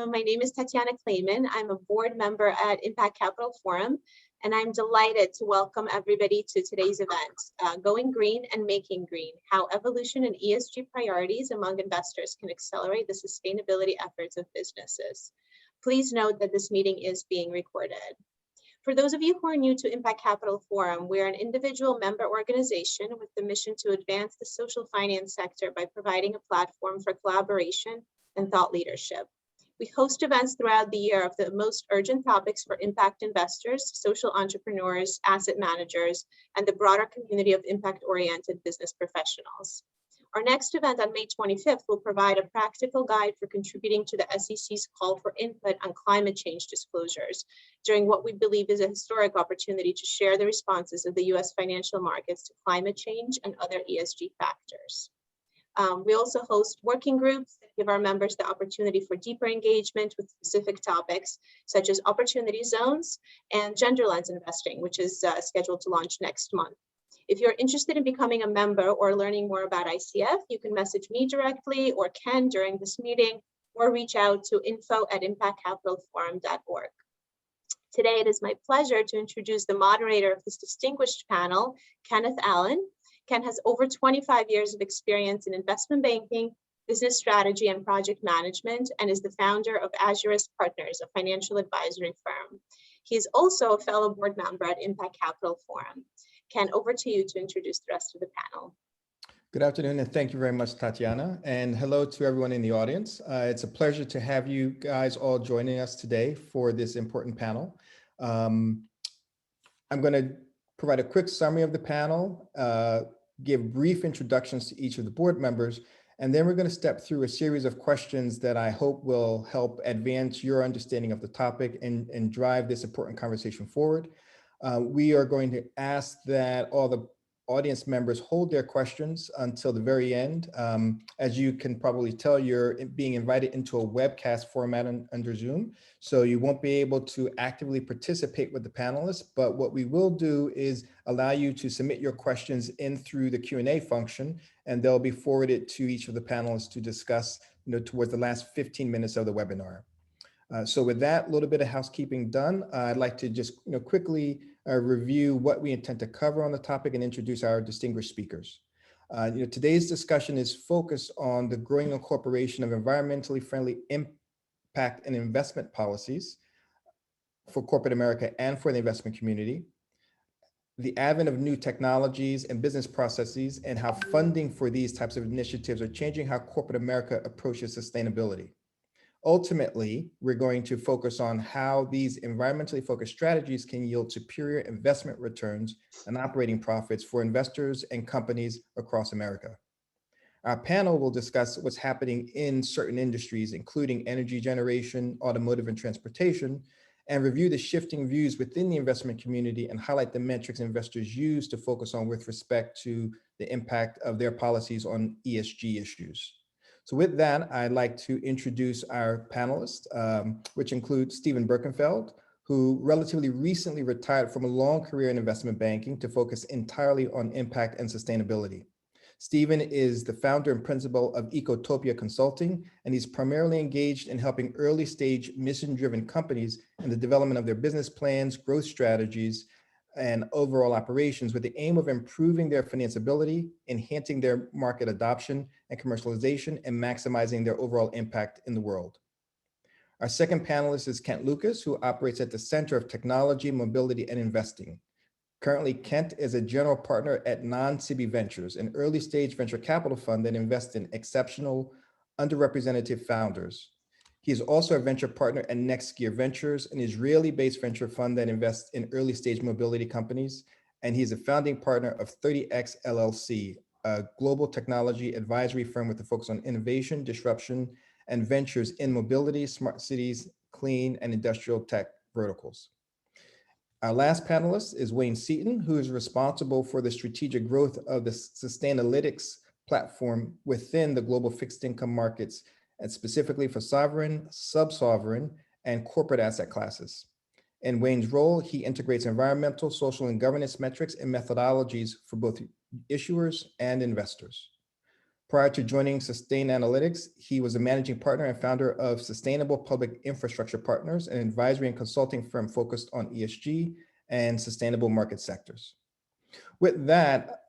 My name is Tatiana Clayman. I'm a board member at Impact Capital Forum, and I'm delighted to welcome everybody to today's event, Going Green and Making Green, How Evolution and ESG Priorities Among Investors Can Accelerate the Sustainability Efforts of Businesses. Please note that this meeting is being recorded. For those of you who are new to Impact Capital Forum, we're an individual member organization with the mission to advance the social finance sector by providing a platform for collaboration and thought leadership. We host events throughout the year of the most urgent topics for impact investors, social entrepreneurs, asset managers, and the broader community of impact-oriented business professionals. Our next event on May 25th will provide a practical guide for contributing to the SEC's call for input on climate change disclosures during what we believe is a historic opportunity to share the responses of the US financial markets to climate change and other ESG factors. We also host working groups that give our members the opportunity for deeper engagement with specific topics, such as opportunity zones and gender lens investing, which is scheduled to launch next month. If you're interested in becoming a member or learning more about ICF, you can message me directly or Ken during this meeting, or reach out to info@impactcapitalforum.org. Today, it is my pleasure to introduce the moderator of this distinguished panel, Kenneth Allen. Ken has over 25 years of experience in investment banking, business strategy, and project management, and is the founder of Azurist Partners, a financial advisory firm. He is also a fellow board member at Impact Capital Forum. Ken, over to you to introduce the rest of the panel. Good afternoon, and thank you very much, Tatiana. And hello to everyone in the audience. It's a pleasure to have you guys all joining us today for this important panel. I'm going to provide a quick summary of the panel, give brief introductions to each of the board members, and then we're going to step through a series of questions that I hope will help advance your understanding of the topic and drive this important conversation forward. We are going to ask that all the audience members hold their questions until the very end. As you can probably tell, you're being invited into a webcast format under Zoom, so you won't be able to actively participate with the panelists, but what we will do is allow you to submit your questions in through the Q&A function, and they'll be forwarded to each of the panelists to discuss, towards the last 15 minutes of the webinar. So with that little bit of housekeeping done, I'd like to just quickly review what we intend to cover on the topic and introduce our distinguished speakers. Today's discussion is focused on the growing incorporation of environmentally friendly impact and investment policies for corporate America and for the investment community, the advent of new technologies and business processes, and how funding for these types of initiatives are changing how corporate America approaches sustainability. Ultimately, we're going to focus on how these environmentally focused strategies can yield superior investment returns and operating profits for investors and companies across America. Our panel will discuss what's happening in certain industries, including energy generation, automotive, and transportation, and review the shifting views within the investment community and highlight the metrics investors use to focus on with respect to the impact of their policies on ESG issues. So with that, I'd like to introduce our panelists, which include Stephen Burkenfeld, who relatively recently retired from a long career in investment banking to focus entirely on impact and sustainability. Stephen is the founder and principal of Ecotopia Consulting, and he's primarily engaged in helping early stage mission-driven companies in the development of their business plans, growth strategies, and overall operations with the aim of improving their financeability, enhancing their market adoption and commercialization, and maximizing their overall impact in the world. Our second panelist is Kent Lucas, who operates at the Center of Technology, Mobility, and Investing. Currently, Kent is a general partner at Non-CB Ventures, an early stage venture capital fund that invests in exceptional, underrepresented founders. He is also a venture partner at Next Gear Ventures, an Israeli-based venture fund that invests in early-stage mobility companies, and he's a founding partner of 30X LLC, a global technology advisory firm with a focus on innovation, disruption, and ventures in mobility, smart cities, clean, and industrial tech verticals. Our last panelist is Wayne Seaton, who is responsible for the strategic growth of the Sustainalytics platform within the global fixed income markets, and specifically for sovereign, sub-sovereign, and corporate asset classes. In Wayne's role, he integrates environmental, social, and governance metrics and methodologies for both issuers and investors. Prior to joining Sustain Analytics, he was a managing partner and founder of Sustainable Public Infrastructure Partners, an advisory and consulting firm focused on ESG and sustainable market sectors. With that,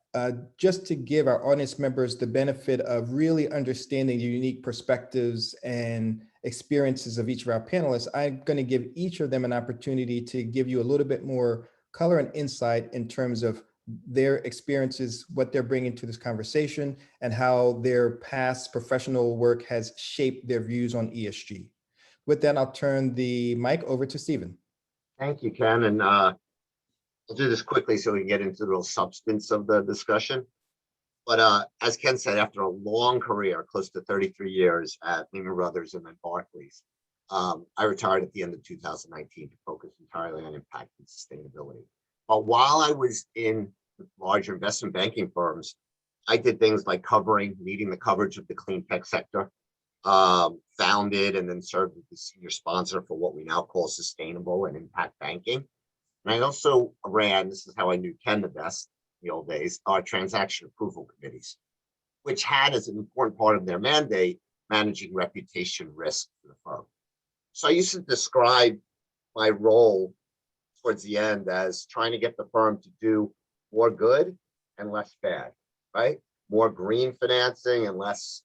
just to give our audience members the benefit of really understanding the unique perspectives and experiences of each of our panelists, I'm going to give each of them an opportunity to give you a little bit more color and insight in terms of their experiences, what they're bringing to this conversation, and how their past professional work has shaped their views on ESG. With that, I'll turn the mic over to Stephen. Thank you, Ken. And I'll do this quickly so we can get into the real substance of the discussion. But as Ken said, after a long career, close to 33 years at Lehman Brothers and then Barclays, I retired at the end of 2019 to focus entirely on impact and sustainability. But while I was in larger investment banking firms, I did things like leading the coverage of the clean tech sector, founded and then served as the senior sponsor for what we now call sustainable and impact banking. And I also ran, this is how I knew Ken the best in the old days, our transaction approval committees, which had as an important part of their mandate, managing reputation risk for the firm. So I used to describe my role towards the end as trying to get the firm to do more good and less bad, right? More green financing and less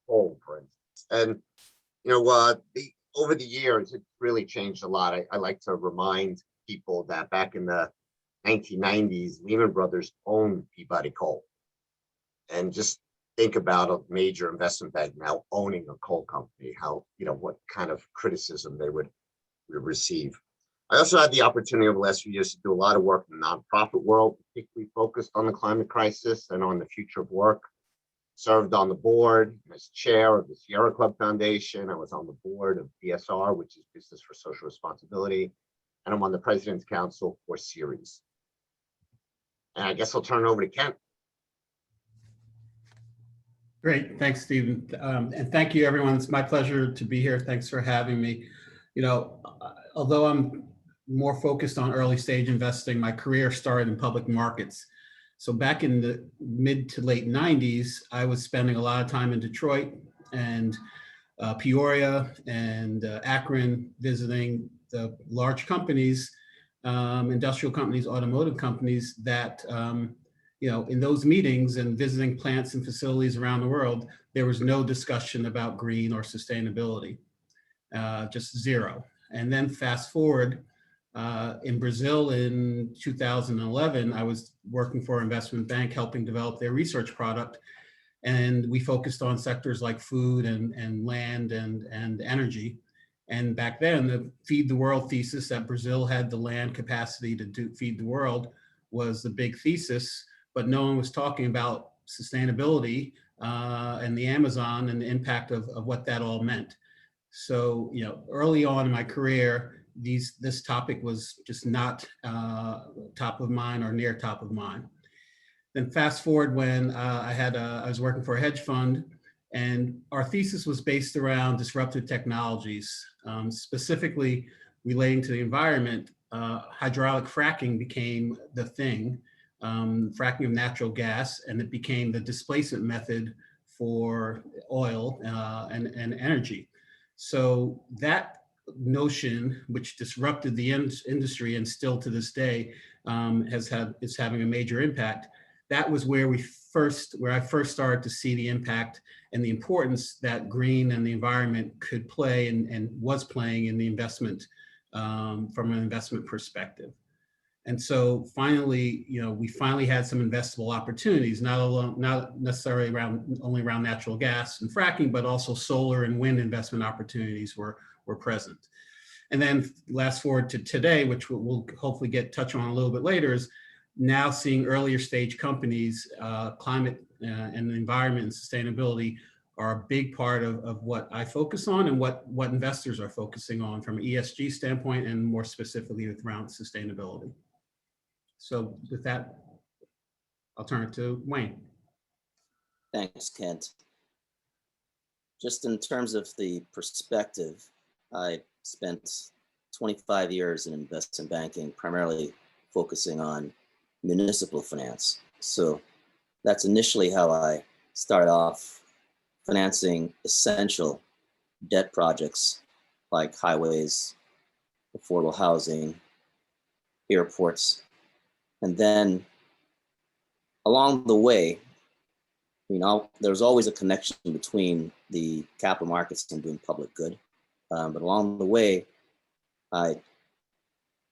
coal, for instance. And, over the years, it's really changed a lot. I like to remind people that back in the 1990s, Lehman Brothers owned Peabody Coal. And just think about a major investment bank now owning a coal company, what kind of criticism they would receive. I also had the opportunity over the last few years to do a lot of work in the nonprofit world, particularly focused on the climate crisis and on the future of work. Served on the board as chair of the Sierra Club Foundation. I was on the board of BSR, which is Business for Social Responsibility. And I'm on the President's Council for Ceres. And I guess I'll turn it over to Kent. Great, thanks, Stephen. And thank you, everyone. It's my pleasure to be here. Thanks for having me. Although I'm more focused on early stage investing, my career started in public markets. So back in the mid to late 90s, I was spending a lot of time in Detroit and Peoria and Akron, visiting the large companies, industrial companies, automotive companies that, in those meetings and visiting plants and facilities around the world, there was no discussion about green or sustainability, just zero. And then fast forward, in Brazil in 2011, I was working for an investment bank helping develop their research product. And we focused on sectors like food and land and energy. And back then, the Feed the World thesis that Brazil had the land capacity to feed the world was the big thesis, but no one was talking about sustainability and the Amazon and the impact of what that all meant. So, early on in my career, this topic was just not top of mind or near top of mind. Then fast forward when I was working for a hedge fund, and our thesis was based around disruptive technologies, specifically relating to the environment. Hydraulic fracking became the thing, fracking of natural gas, and it became the displacement method for oil and energy. So that notion, which disrupted the industry and still to this day is having a major impact. That was where I first started to see the impact and the importance that green and the environment could play and was playing in the investment from an investment perspective. And so finally, we finally had some investable opportunities, not necessarily only around natural gas and fracking, but also solar and wind investment opportunities were present. And then last forward to today, which we'll hopefully touch on a little bit later, is now seeing earlier stage companies, climate and the environment and sustainability are a big part of what I focus on and what investors are focusing on from an ESG standpoint and more specifically around sustainability. So with that, I'll turn it to Wayne. Thanks, Kent. Just in terms of the perspective, I spent 25 years in investment banking, primarily focusing on municipal finance. So that's initially how I started off financing essential debt projects like highways, affordable housing, airports. And then along the way, there's always a connection between the capital markets and doing public good. But along the way, I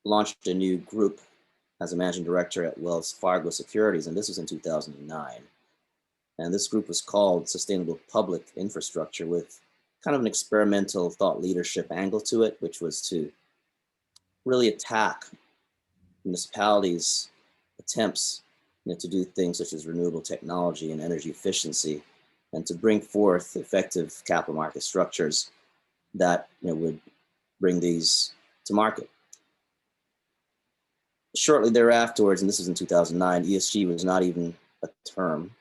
launched a new group as a managing director at Wells Fargo Securities, and this was in 2009. And this group was called Sustainable Public Infrastructure, with kind of an experimental thought leadership angle to it, which was to really attack municipalities' attempts to do things such as renewable technology and energy efficiency, and to bring forth effective capital market structures that would bring these to market. Shortly thereafter, and this was in 2009, ESG was not even a term,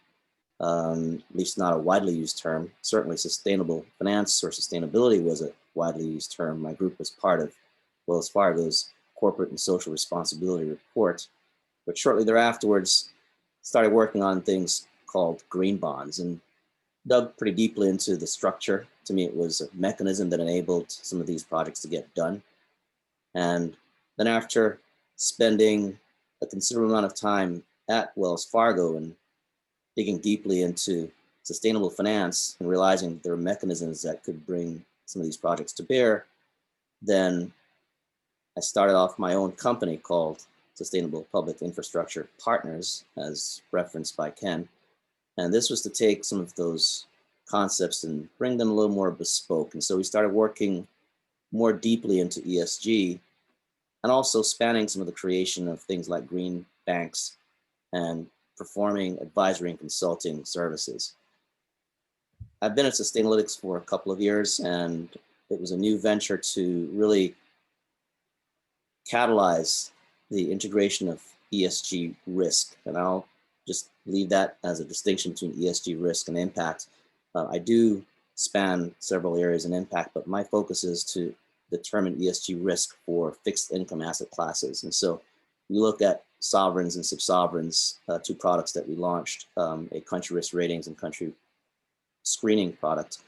at least not a widely used term. Certainly sustainable finance or sustainability was a widely used term. My group was part of Wells Fargo's Corporate and Social Responsibility Report, but shortly thereafter started working on things called green bonds and dug pretty deeply into the structure. To me, it was a mechanism that enabled some of these projects to get done. And then after spending a considerable amount of time at Wells Fargo and digging deeply into sustainable finance and realizing there are mechanisms that could bring some of these projects to bear, then I started off my own company called Sustainable Public Infrastructure Partners, as referenced by Ken. And this was to take some of those concepts and bring them a little more bespoke. And so we started working more deeply into ESG, and also spanning some of the creation of things like green banks and performing advisory and consulting services. I've been at Sustainalytics for a couple of years, and it was a new venture to really catalyze the integration of ESG risk. And I'll just leave that as a distinction between ESG risk and impact. I do span several areas in impact, but my focus is to determine ESG risk for fixed income asset classes. And so we look at sovereigns and sub-sovereigns, two products that we launched, a country risk ratings and country screening product.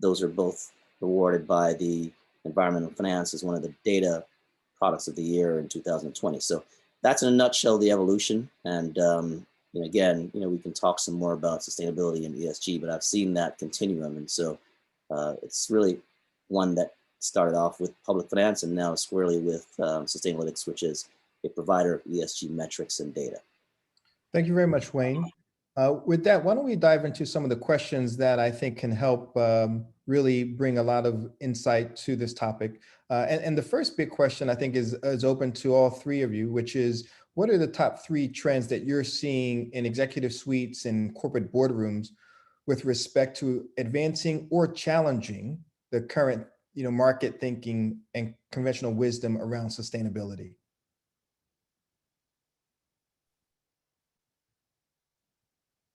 Those are both awarded by the Environmental Finance as one of the data products of the year in 2020. So that's in a nutshell the evolution. And again, we can talk some more about sustainability and ESG, but I've seen that continuum. And so it's really one that started off with public finance and now squarely with Sustainalytics, which is a provider of ESG metrics and data. Thank you very much, Wayne. With that, why don't we dive into some of the questions that I think can help really bring a lot of insight to this topic. And the first big question I think is open to all three of you, which is, what are the top 3 trends that you're seeing in executive suites and corporate boardrooms with respect to advancing or challenging the current market thinking and conventional wisdom around sustainability?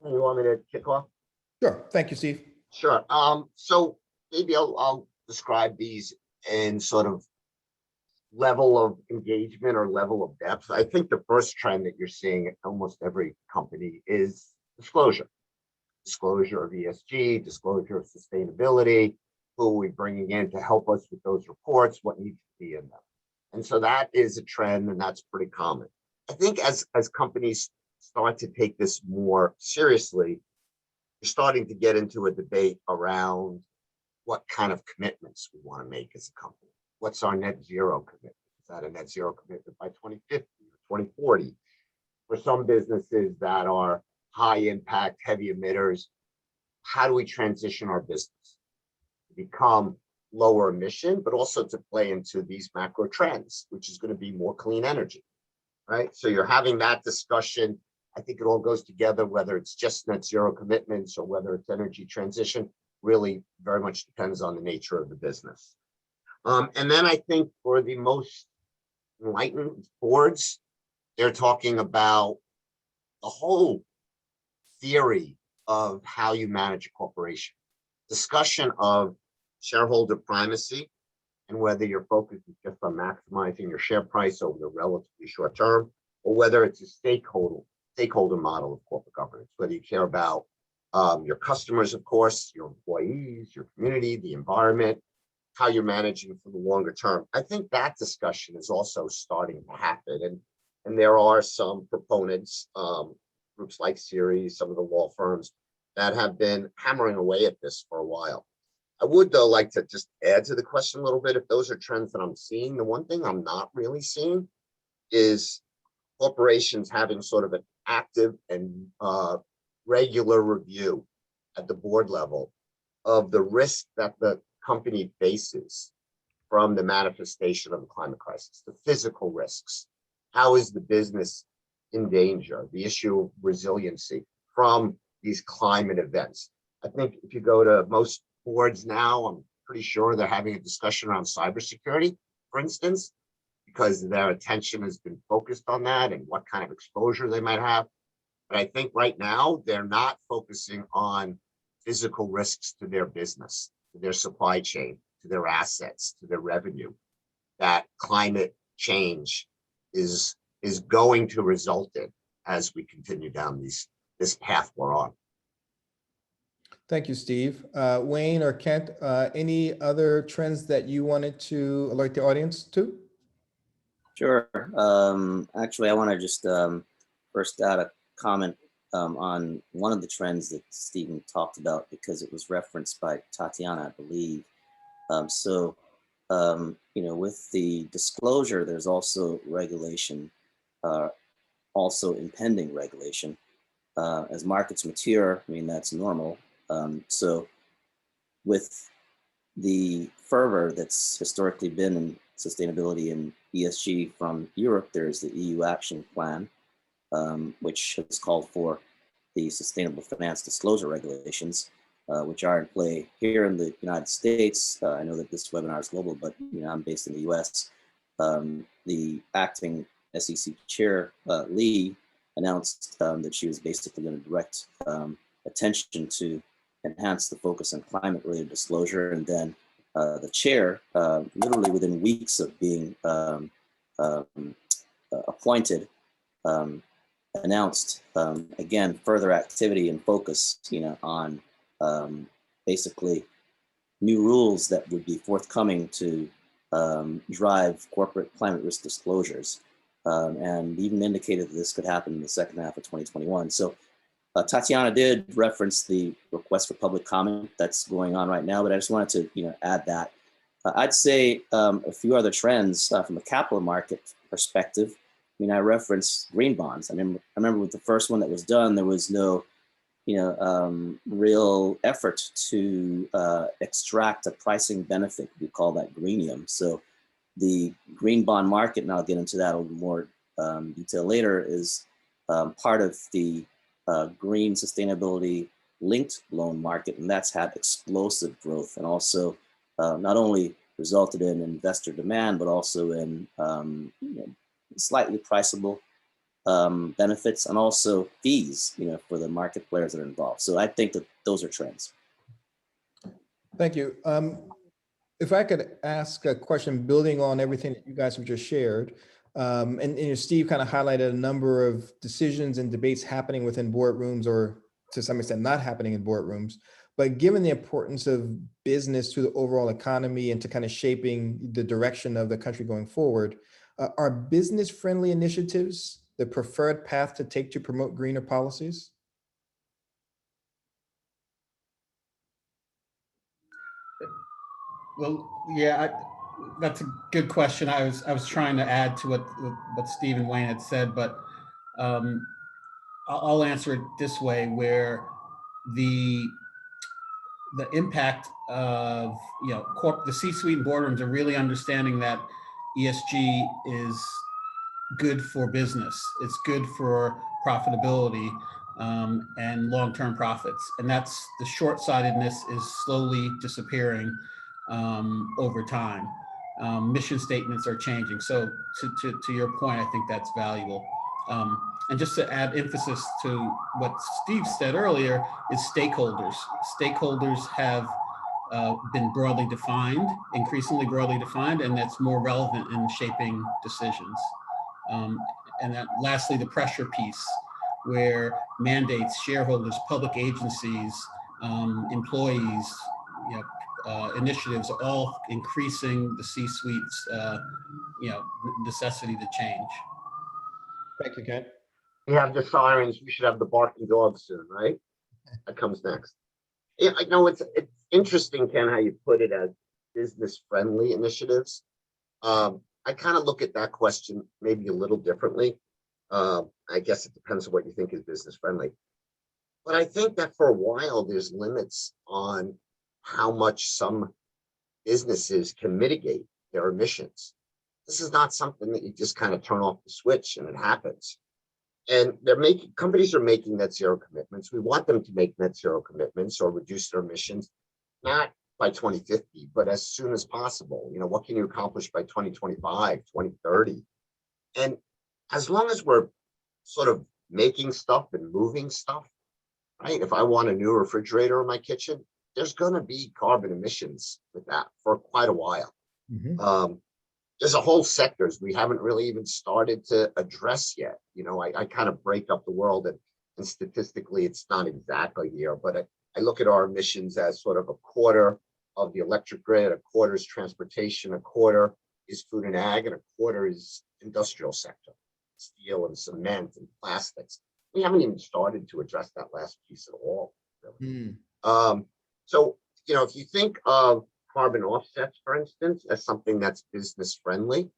You want me to kick off? Sure. Thank you, Steve. Sure. So maybe I'll describe these in sort of level of engagement or level of depth. I think the first trend that you're seeing at almost every company is disclosure. Disclosure of ESG, disclosure of sustainability, who are we bringing in to help us with those reports, what needs to be in them. And so that is a trend, and that's pretty common. I think as companies start to take this more seriously, you're starting to get into a debate around what kind of commitments we want to make as a company. What's our net zero commitment? Is that a net zero commitment by 2050 or 2040? For some businesses that are high impact, heavy emitters, how do we transition our business to become lower emission, but also to play into these macro trends, which is going to be more clean energy, right? So you're having that discussion. I think it all goes together, whether it's just net zero commitments or whether it's energy transition, really very much depends on the nature of the business. And then I think for the most enlightened boards, they're talking about the whole theory of how you manage a corporation. Discussion of shareholder primacy and whether your focus is just on maximizing your share price over the relatively short term, or whether it's a stakeholder model of corporate governance, whether you care about your customers, of course, your employees, your community, the environment, how you're managing for the longer term. I think that discussion is also starting to happen. And there are some proponents, groups like Ceres, some of the law firms that have been hammering away at this for a while. I would, though, like to just add to the question a little bit. If those are trends that I'm seeing, the one thing I'm not really seeing is corporations having sort of an active and regular review at the board level of the risk that the company faces from the manifestation of the climate crisis, the physical risks. How is the business in danger? The issue of resiliency from these climate events. I think if you go to most boards now, I'm pretty sure they're having a discussion around cybersecurity, for instance, because their attention has been focused on that and what kind of exposure they might have. But I think right now they're not focusing on physical risks to their business, to their supply chain, to their assets, to their revenue, that climate change is going to result in as we continue down this path we're on. Thank you, Steve. Wayne or Kent, any other trends that you wanted to alert the audience to? Sure. Actually, I want to just first add a comment on one of the trends that Stephen talked about, because it was referenced by Tatiana, I believe. You know, with the disclosure, there's also regulation, also impending regulation. As markets mature, I mean, that's normal. So with the fervor that's historically been in sustainability and ESG from Europe, there's the EU Action Plan, which has called for the Sustainable Finance Disclosure Regulations, which are in play here in the United States. I know that this webinar is global, but you know, I'm based in the US. The acting SEC chair, Lee, announced that she was basically going to direct attention to enhance the focus on climate-related disclosure. And then the chair, literally within weeks of being appointed, announced again further activity and focus, you know, on basically new rules that would be forthcoming to drive corporate climate risk disclosures, and even indicated that this could happen in the second half of 2021. So Tatiana did reference the request for public comment that's going on right now, but I just wanted to, you know, add that. I'd say a few other trends from a capital market perspective. I mean, I referenced green bonds. I remember with the first one that was done, there was no, you know, real effort to extract a pricing benefit. We call that greenium. So the green bond market, and I'll get into that a little more detail later, is part of the green sustainability linked loan market, and that's had explosive growth, and also not only resulted in investor demand, but also in you know, slightly priceable benefits, and also fees, you know, for the market players that are involved. So I think that those are trends. Thank you. If I could ask a question building on everything that you guys have just shared, and you know, Steve kind of highlighted a number of decisions and debates happening within boardrooms, or to some extent not happening in boardrooms. But given the importance of business to the overall economy and to kind of shaping the direction of the country going forward, are business-friendly initiatives the preferred path to take to promote greener policies? Well, yeah, that's a good question. I was trying to add to what Steve and Wayne had said, but I'll answer it this way, where the impact of, you know, the C-suite and boardrooms are really understanding that ESG is good for business. It's good for profitability and long-term profits. And that's the short-sightedness is slowly disappearing over time. Mission statements are changing. So to your point, I think that's valuable. And just to add emphasis to what Steve said earlier is stakeholders. Stakeholders have been broadly defined, increasingly broadly defined, and that's more relevant in shaping decisions. And then lastly, the pressure piece, where mandates, shareholders, public agencies, employees, initiatives, all increasing the C-suite's, necessity to change. Thank you, Ken. We have the sirens, we should have the barking dogs soon, right? That comes next. Yeah, I know it's interesting, Ken, how you put it as business-friendly initiatives. I kind of look at that question maybe a little differently. I guess it depends on what you think is business-friendly. But I think that for a while, there's limits on how much some businesses can mitigate their emissions. This is not something that you just kind of turn off the switch and it happens. And companies are making net zero commitments. We want them to make net zero commitments or reduce their emissions, not by 2050, but as soon as possible. What can you accomplish by 2025, 2030? And as long as we're sort of making stuff and moving stuff, right? If I want a new refrigerator in my kitchen, there's going to be carbon emissions with that for quite a while. Mm-hmm. There's a whole sectors we haven't really even started to address yet. I kind of break up the world and statistically it's not exactly here, but I look at our emissions as sort of a quarter of the electric grid, a quarter is transportation, a quarter is food and ag, and a quarter is industrial sector, steel and cement and plastics. We haven't even started to address that last piece at all. Really. So, if you think of carbon offsets, for instance, as something that's business friendly,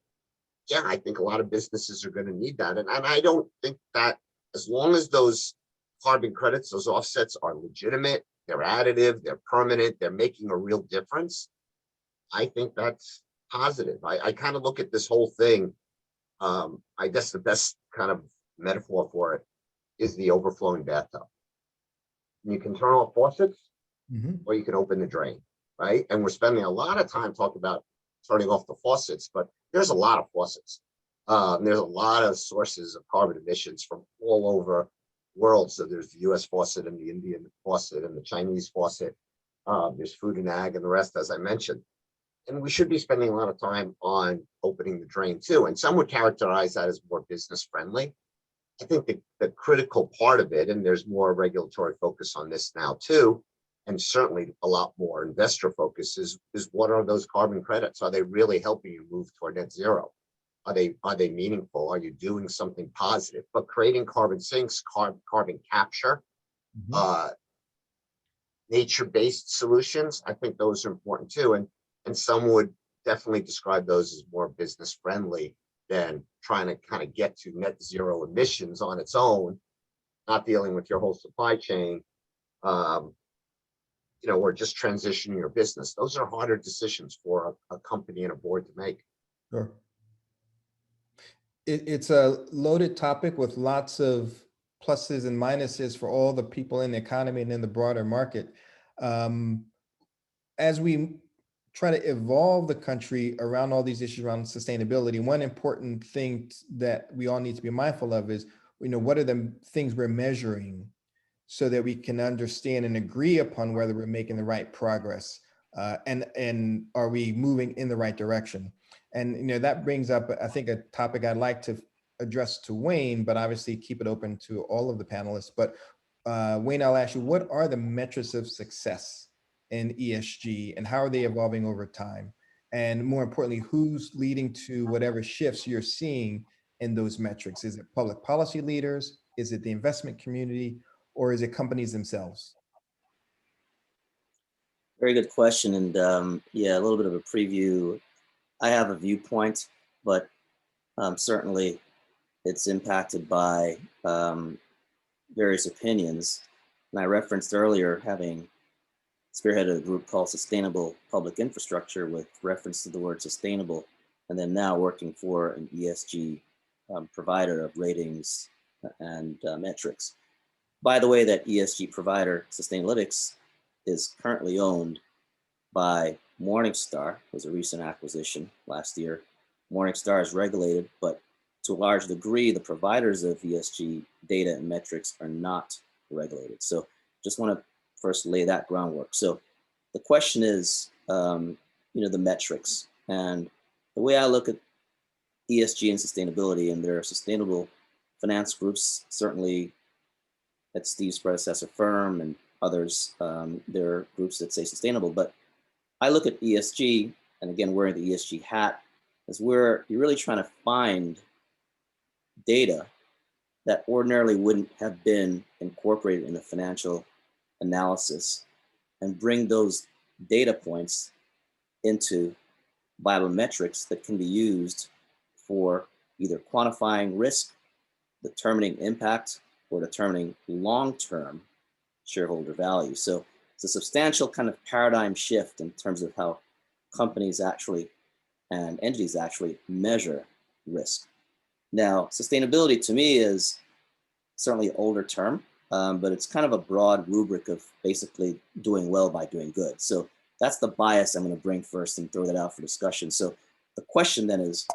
yeah, I think a lot of businesses are going to need that. And I don't think that as long as those carbon credits, those offsets are legitimate, they're additive, they're permanent, they're making a real difference, I think that's positive. I kind of look at this whole thing. I guess the best kind of metaphor for it is the overflowing bathtub. You can turn off faucets, or you can open the drain, right? And we're spending a lot of time talking about turning off the faucets, but there's a lot of faucets. There's a lot of sources of carbon emissions from all over the world. So there's the US faucet and the Indian faucet and the Chinese faucet. There's food and ag and the rest, as I mentioned. And we should be spending a lot of time on opening the drain too. And some would characterize that as more business friendly. I think the critical part of it, and there's more regulatory focus on this now too, and certainly a lot more investor focus is what are those carbon credits? Are they really helping you move toward net zero? Are they meaningful? Are you doing something positive? But creating carbon sinks, carbon capture, nature-based solutions, I think those are important too. And some would definitely describe those as more business friendly than trying to kind of get to net zero emissions on its own, not dealing with your whole supply chain, or just transitioning your business. Those are harder decisions for a company and a board to make. Sure. It's a loaded topic with lots of pluses and minuses for all the people in the economy and in the broader market. As we try to evolve the country around all these issues around sustainability, one important thing that we all need to be mindful of is, what are the things we're measuring so that we can understand and agree upon whether we're making the right progress and are we moving in the right direction? And that brings up, I think, a topic I'd like to address to Wayne, but obviously keep it open to all of the panelists. But Wayne, I'll ask you, what are the metrics of success in ESG and how are they evolving over time? And more importantly, who's leading to whatever shifts you're seeing in those metrics? Is it public policy leaders? Is it the investment community? Or is it companies themselves? Very good question. And yeah, a little bit of a preview. I have a viewpoint, but certainly it's impacted by various opinions. And I referenced earlier having spearheaded a group called Sustainable Public Infrastructure with reference to the word sustainable, and then now working for an ESG provider of ratings and metrics. By the way, that ESG provider, Sustainalytics, is currently owned by Morningstar. It was a recent acquisition last year. Morningstar is regulated, but to a large degree, the providers of ESG data and metrics are not regulated. So just want to first lay that groundwork. So the question is, the metrics. And the way I look at ESG and sustainability, and there are sustainable finance groups certainly at Steve's predecessor firm and others. There are groups that say sustainable, but I look at ESG, and again, wearing the ESG hat, as where you're really trying to find data that ordinarily wouldn't have been incorporated in a financial analysis and bring those data points into viable metrics that can be used for either quantifying risk, determining impact, or determining long-term shareholder value. So it's a substantial kind of paradigm shift in terms of how companies actually and entities actually measure risk. Now, sustainability to me is certainly an older term, but it's kind of a broad rubric of basically doing well by doing good. So that's the bias I'm going to bring first and throw that out for discussion. So the question then is,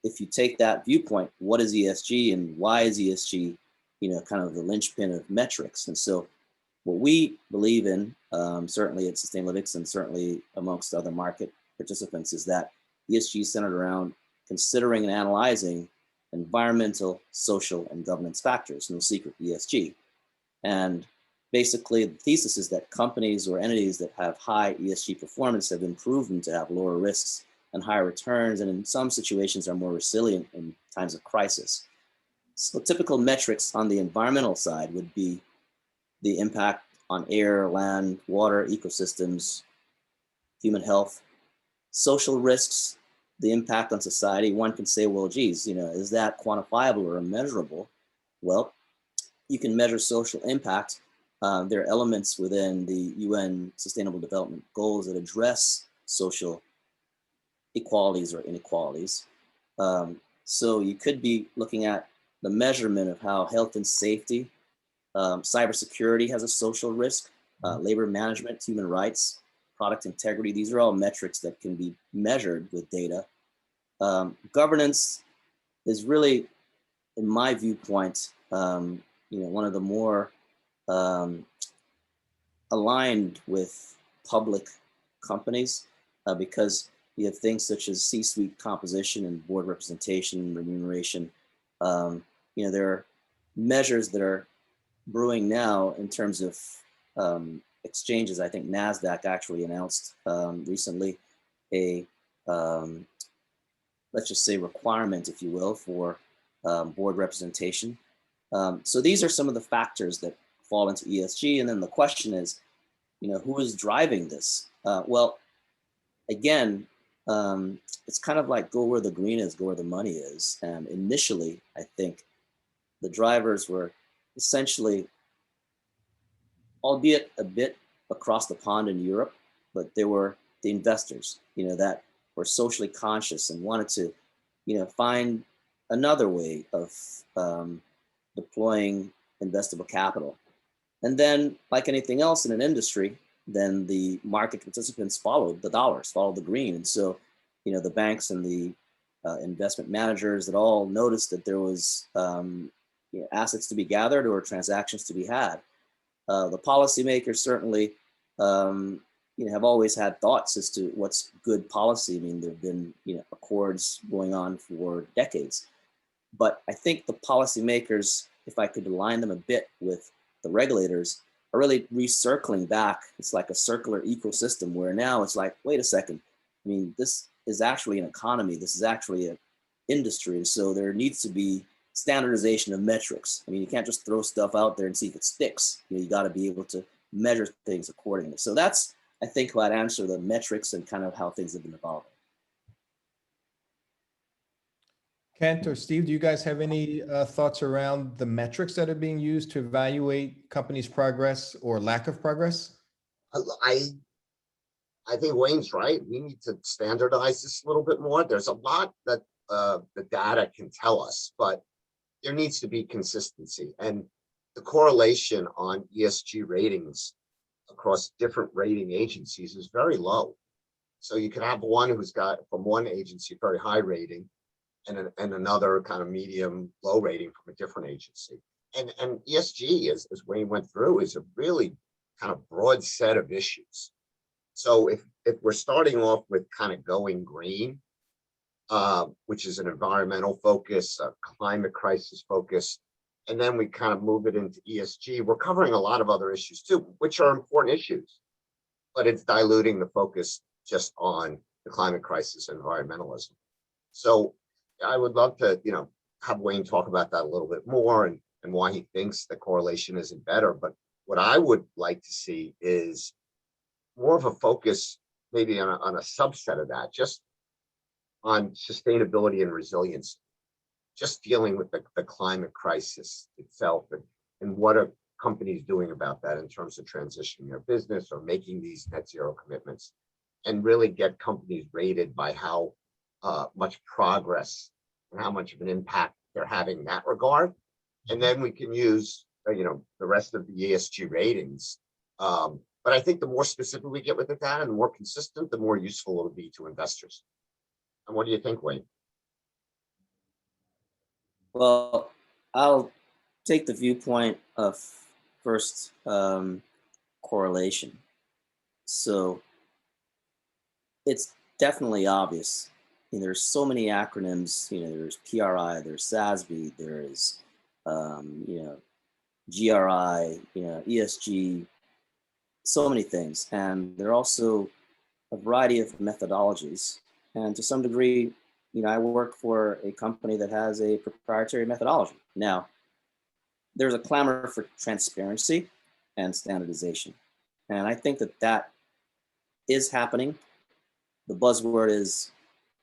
if you take that viewpoint, what is ESG and why is ESG, kind of the linchpin of metrics? And so what we believe in, certainly at Sustainalytics and certainly amongst other market participants, is that ESG is centered around considering and analyzing environmental, social, and governance factors, no secret, ESG. And basically the thesis is that companies or entities that have high ESG performance have been proven to have lower risks and higher returns, and in some situations are more resilient in times of crisis. So typical metrics on the environmental side would be the impact on air, land, water, ecosystems, human health. Social risks, the impact on society. One can say, well, geez, is that quantifiable or immeasurable? Well, you can measure social impact. There are elements within the UN Sustainable Development Goals that address social equalities or inequalities. So you could be looking at the measurement of how health and safety, cybersecurity has a social risk, labor management, human rights, product integrity. These are all metrics that can be measured with data. Governance is really, in my viewpoint, one of the more aligned with public companies because you have things such as C-suite composition and board representation and remuneration. There are measures that are brewing now in terms of exchanges. I think NASDAQ actually announced recently a, let's just say, requirement, if you will, for board representation. So these are some of the factors that fall into ESG. And then the question is, who is driving this? Well, again, it's kind of like go where the green is, go where the money is. And initially, I think the drivers were essentially, albeit a bit across the pond in Europe, but they were the investors, that were socially conscious and wanted to, find another way of deploying investable capital. And then, like anything else in an industry, then the market participants followed the dollars, followed the green. And so, the banks and the investment managers that all noticed that there was assets to be gathered or transactions to be had. The policymakers certainly, have always had thoughts as to what's good policy. I mean, there have been, accords going on for decades. But I think the policymakers, if I could align them a bit with the regulators, are really recircling back. It's like a circular ecosystem where now it's like, wait a second. I mean, this is actually an economy. This is actually an industry. And so there needs to be standardization of metrics. I mean, you can't just throw stuff out there and see if it sticks. You got to be able to measure things accordingly. So that's, I think, how I'd answer the metrics and kind of how things have been evolving. Kent or Steve, do you guys have any thoughts around the metrics that are being used to evaluate companies' progress or lack of progress? I think Wayne's right. We need to standardize this a little bit more. There's a lot that the data can tell us, but there needs to be consistency. And the correlation on ESG ratings across different rating agencies is very low. So you can have one who's got from one agency very high rating and another kind of medium low rating from a different agency. And ESG, as Wayne went through, is a really kind of broad set of issues. So if we're starting off with kind of going green, which is an environmental focus, a climate crisis focus, and then we kind of move it into ESG, we're covering a lot of other issues too, which are important issues, but it's diluting the focus just on the climate crisis and environmentalism. So I would love to, have Wayne talk about that a little bit more and why he thinks the correlation isn't better. But what I would like to see is more of a focus maybe on a subset of that, just on sustainability and resilience, just dealing with the climate crisis itself and what are companies doing about that in terms of transitioning their business or making these net zero commitments, and really get companies rated by how much progress and how much of an impact they're having in that regard. And then we can use, the rest of the ESG ratings. But I think the more specific we get with the data and the more consistent, the more useful it'll be to investors. And what do you think, Wayne? Well, I'll take the viewpoint of first correlation. So it's definitely obvious. There's so many acronyms. There's PRI, there's SASB, there's GRI, ESG, so many things, and there are also a variety of methodologies. And to some degree, I work for a company that has a proprietary methodology. Now, there's a clamor for transparency and standardization. And I think that is happening. The buzzword is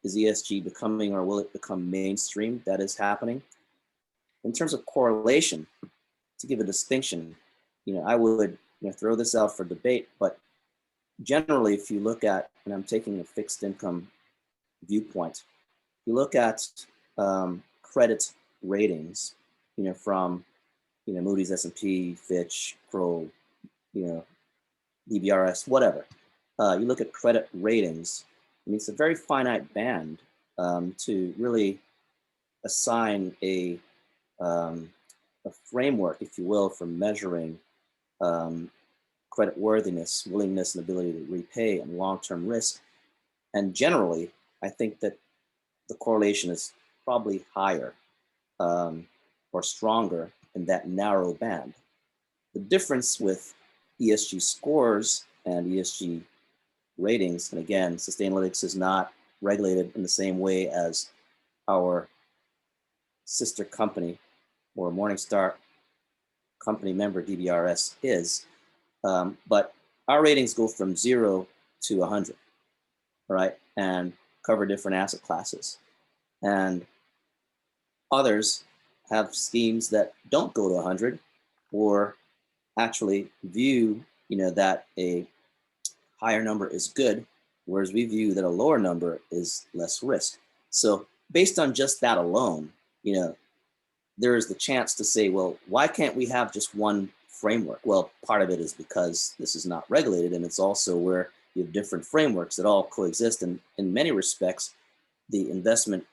ESG becoming, or will it become mainstream? That is happening. In terms of correlation, to give a distinction, I would throw this out for debate, but generally, if you look at, and I'm taking a fixed income viewpoint, you look at credit ratings, from Moody's, S&P, Fitch, Kroll, DBRS, whatever. You look at credit ratings. It's a very finite band to really assign a framework, if you will, for measuring credit worthiness, willingness, and ability to repay, and long-term risk. And generally, I think that the correlation is probably higher or stronger in that narrow band. The difference with ESG scores and ESG ratings, and again, Sustainalytics is not regulated in the same way as our sister company or Morningstar company member DBRS is, but our ratings go from 0 to 100, right? And cover different asset classes. And others have schemes that don't go to 100, or actually view, that a higher number is good, whereas we view that a lower number is less risk. So based on just that alone, there is the chance to say, well, why can't we have just one framework? Well, part of it is because this is not regulated, and it's also where you have different frameworks that all coexist. And in many respects, the investment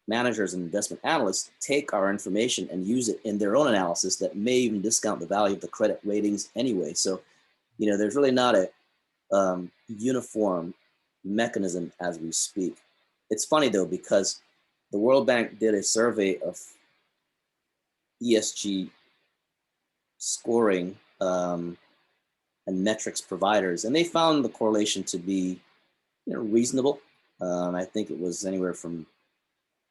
managers and investment analysts take our information and use it in their own analysis that may even discount the value of the credit ratings anyway. So, there's really not a uniform mechanism as we speak. It's funny though, because the World Bank did a survey of ESG scoring and metrics providers, and they found the correlation to be reasonable. I think it was anywhere from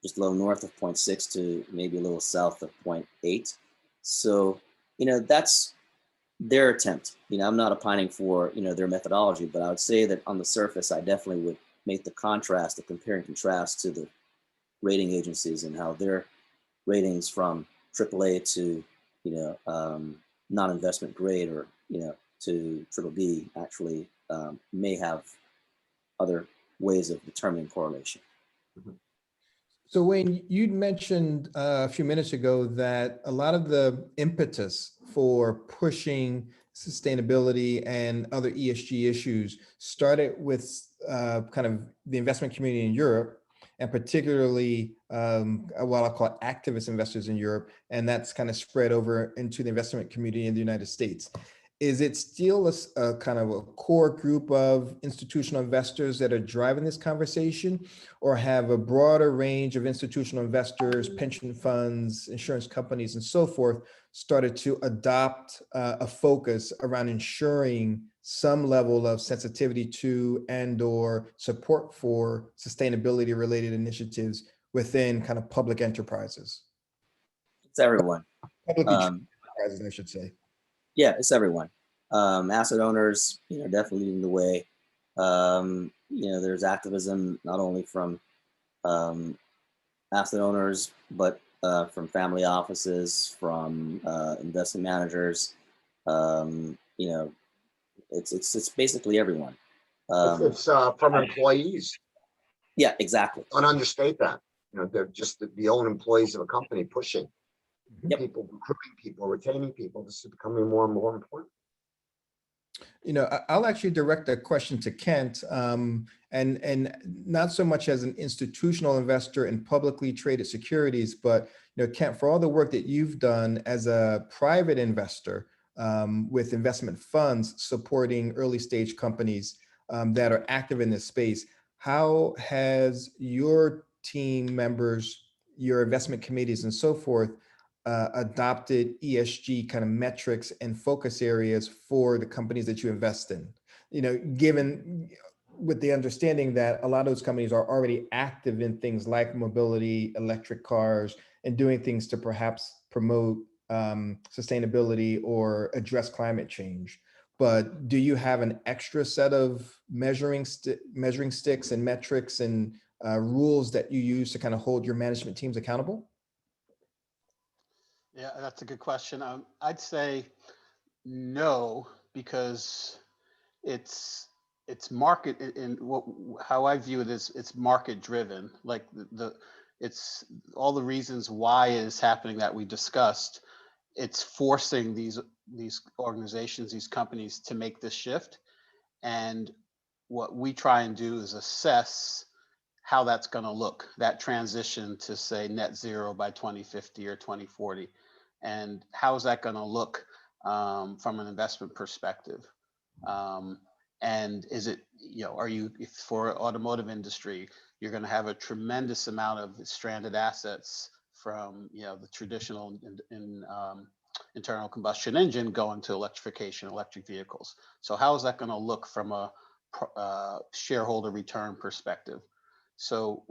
just a little north of 0.6 to maybe a little south of 0.8. So, that's their attempt. I'm not opining for, their methodology, but I would say that on the surface, I definitely would make the contrast, the compare and contrast to the rating agencies and how their ratings from AAA to, non-investment grade, or, to BBB actually may have other ways of determining correlation. Mm-hmm. So Wayne, you'd mentioned a few minutes ago that a lot of the impetus for pushing sustainability and other ESG issues started with kind of the investment community in Europe, and particularly what I'll call activist investors in Europe, and that's kind of spread over into the investment community in the United States. is it still a kind of a core group of institutional investors that are driving this conversation, or have a broader range of institutional investors, pension funds, insurance companies, and so forth started to adopt a focus around ensuring some level of sensitivity to and/or support for sustainability related initiatives within kind of public enterprises? It's everyone. Publicly traded Um, enterprises, I should say. Yeah, it's everyone. Asset owners, definitely leading the way. There's activism not only from asset owners, but from family offices, from investment managers. It's basically everyone. It's from employees. Yeah, exactly. Don't understate that. They're just the own employees of a company pushing Yep. people, recruiting people, retaining people. This is becoming more and more important. I'll actually direct a question to Kent, and not so much as an institutional investor in publicly traded securities, but Kent, for all the work that you've done as a private investor with investment funds supporting early stage companies that are active in this space, how has your team members, your investment committees, and so forth adopted ESG kind of metrics and focus areas for the companies that you invest in? Given with the understanding that a lot of those companies are already active in things like mobility, electric cars, and doing things to perhaps promote sustainability or address climate change. But do you have an extra set of measuring sticks and metrics and rules that you use to kind of hold your management teams accountable? Yeah, that's a good question. I'd say no, because it's market in how I view it is it's market driven. Like it's all the reasons why it is happening that we discussed. It's forcing these organizations, these companies to make this shift. And what we try and do is assess how that's going to look, that transition to say net zero by 2050 or 2040. And how is that going to look from an investment perspective? And is it, if for automotive industry, you're going to have a tremendous amount of stranded assets from, the traditional internal combustion engine going to electrification, electric vehicles. So how is that going to look from a shareholder return perspective? So